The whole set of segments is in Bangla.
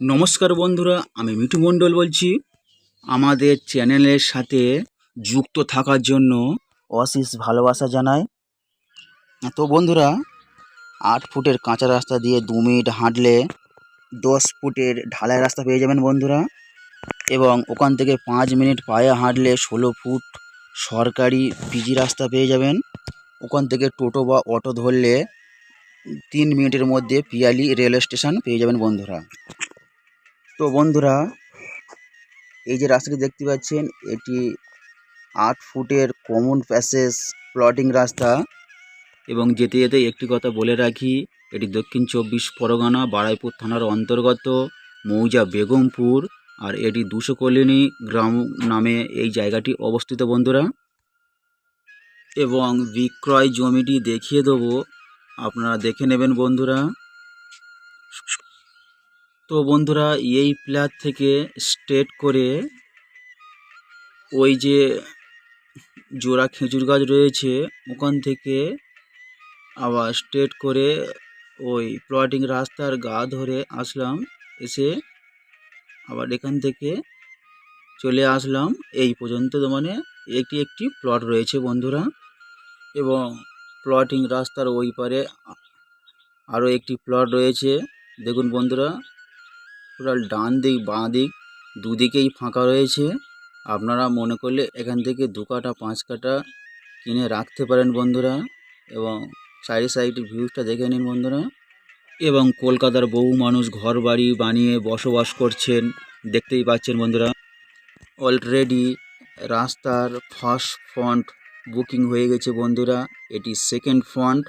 নমস্কার বন্ধুরা, আমি মিঠু মণ্ডল বলছি। আমাদের চ্যানেলের সাথে যুক্ত থাকার জন্য অশেষ ভালোবাসা জানাই। তো বন্ধুরা, 8 ফুটের কাঁচা রাস্তা দিয়ে 2 মিনিট হাঁটলে 10 ফুটের ঢালাই রাস্তা পেয়ে যাবেন বন্ধুরা, এবং ওখান থেকে 5 মিনিট পায়ে হাঁটলে 16 ফুট সরকারি পিজি রাস্তা পেয়ে যাবেন। ওখান থেকে টোটো বা অটো ধরলে 3 মিনিটের মধ্যে পিয়ালি রেলওয়ে স্টেশন পেয়ে যাবেন বন্ধুরা। তো বন্ধুরা, এই যে রাস্তাটি দেখতে পাচ্ছেন, এটি 8 ফুটের কমন প্যাসেজ প্লটিং রাস্তা। এবং যেতে যেতে একটি কথা বলে রাখি, এটি দক্ষিণ 24 পরগনা বারাইপুর থানার অন্তর্গত মৌজা বেগমপুর, আর এটি 200 কলোনি গ্রাম নামে এই জায়গাটি অবস্থিত বন্ধুরা। এবং বিক্রয় জমিটি দেখিয়ে দেবো, আপনারা দেখে নেবেন বন্ধুরা। তো বন্ধুরা, এই প্লাট থেকে স্ট্রেট করে ওই যে জোড়া খেজুর গাছ রয়েছে, ওখান থেকে আবার স্ট্রেট করে ওই প্লটিং রাস্তার গা ধরে আসলাম, এসে আবার এখান থেকে চলে আসলাম এই পর্যন্ত। মানে একটি প্লট রয়েছে বন্ধুরা, এবং প্লটিং রাস্তার ওই পারে আরও একটি প্লট রয়েছে। দেখুন বন্ধুরা, টোটাল ডান দিক বাঁ দিক দুদিকেই ফাঁকা রয়েছে। আপনারা মনে করলে এখান থেকে 2 কাঠা 5 কাঠা কিনে রাখতে পারেন বন্ধুরা, এবং সাইডে ভিউজটা দেখে নিন বন্ধুরা। এবং কলকাতার বহু মানুষ ঘর বাড়ি বানিয়ে বসবাস করছেন, দেখতেই পাচ্ছেন বন্ধুরা। অলরেডি রাস্তার ফার্স্ট ফ্রন্ট বুকিং হয়ে গেছে বন্ধুরা, এটি সেকেন্ড ফ্রন্ট।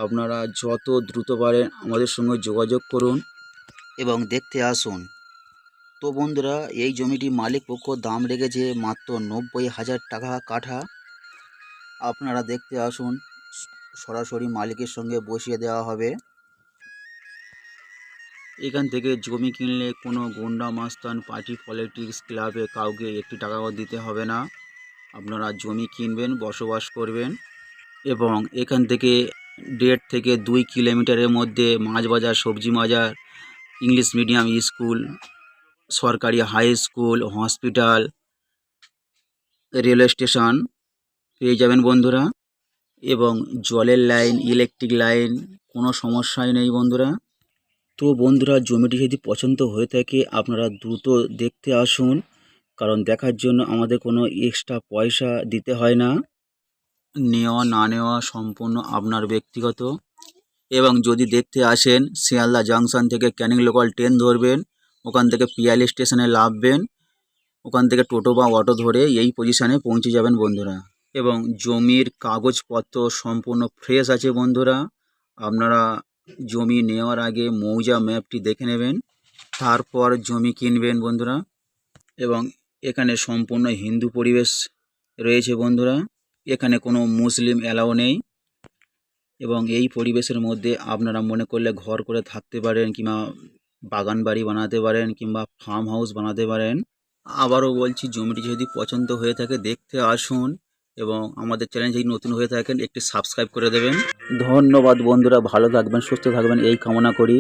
আপনারা যত দ্রুত পারেন আমাদের সঙ্গে যোগাযোগ করুন এবং দেখতে আসুন। তো বন্ধুরা, এই জমিটি মালিক পক্ষ দাম রেখেছে মাত্র 90,000 টাকা কাঠা। আপনারা দেখতে আসুন, সরাসরি মালিকের সঙ্গে বসিয়ে দেওয়া হবে। এখান থেকে জমি কিনলে কোনো গুন্ডা মাস্তান পার্টি পলিটিক্স ক্লাবে কাউকে 1 টাকাও দিতে হবে না। আপনারা জমি কিনবেন, বসবাস করবেন। এবং এখান থেকে 1.5 থেকে 2 কিলোমিটারের মধ্যে মাছ বাজার, সবজি বাজার, ইংলিশ মিডিয়াম স্কুল, সরকারি high school, hospital, railway station পেয়ে যাবেন বন্ধুরা। এবং জলের লাইন, ইলেকট্রিক লাইন, কোনো সমস্যাই নেই বন্ধুরা। তো বন্ধুরা, জমিটি যদি পছন্দ হয়ে থাকে আপনারা দ্রুত দেখতে আসুন, কারণ দেখার জন্য আমাদের কোনো এক্সট্রা পয়সা দিতে হয় না। নেওয়া না নেওয়া সম্পূর্ণ আপনার ব্যক্তিগত। এবং যদি দেখতে আসেন, শিয়ালদা জাংশন থেকে ক্যানিং লোকাল ট্রেন ধরবেন, ওখান থেকে পিয়ালি স্টেশনে নামবেন, ওখান থেকে টোটো বা অটো ধরে এই পজিশানে পৌঁছে যাবেন বন্ধুরা। এবং জমির কাগজপত্র সম্পূর্ণ ফ্রেশ আছে বন্ধুরা। আপনারা জমি নেওয়ার আগে মৌজা ম্যাপটি দেখে নেবেন, তারপর জমি কিনবেন বন্ধুরা। এবং এখানে সম্পূর্ণ হিন্দু পরিবেশ রয়েছে বন্ধুরা, এখানে কোনো মুসলিম অ্যালাউ নেই। এবং এই পরিবেশের মধ্যে আপনারা মনে করলে ঘর করে থাকতে পারেন, কিংবা বাগান বাড়ি বানাতে পারেন, কিংবা ফার্ম হাউস বানাতে পারেন। আবারও বলছি, জমিটি যদি পছন্দ হয়ে থাকে দেখতে আসুন, এবং আমাদের চ্যানেল যদি নতুন হয়ে থাকেন একটি সাবস্ক্রাইব করে দেবেন। ধন্যবাদ বন্ধুরা, ভালো থাকবেন, সুস্থ থাকবেন এই কামনা করি।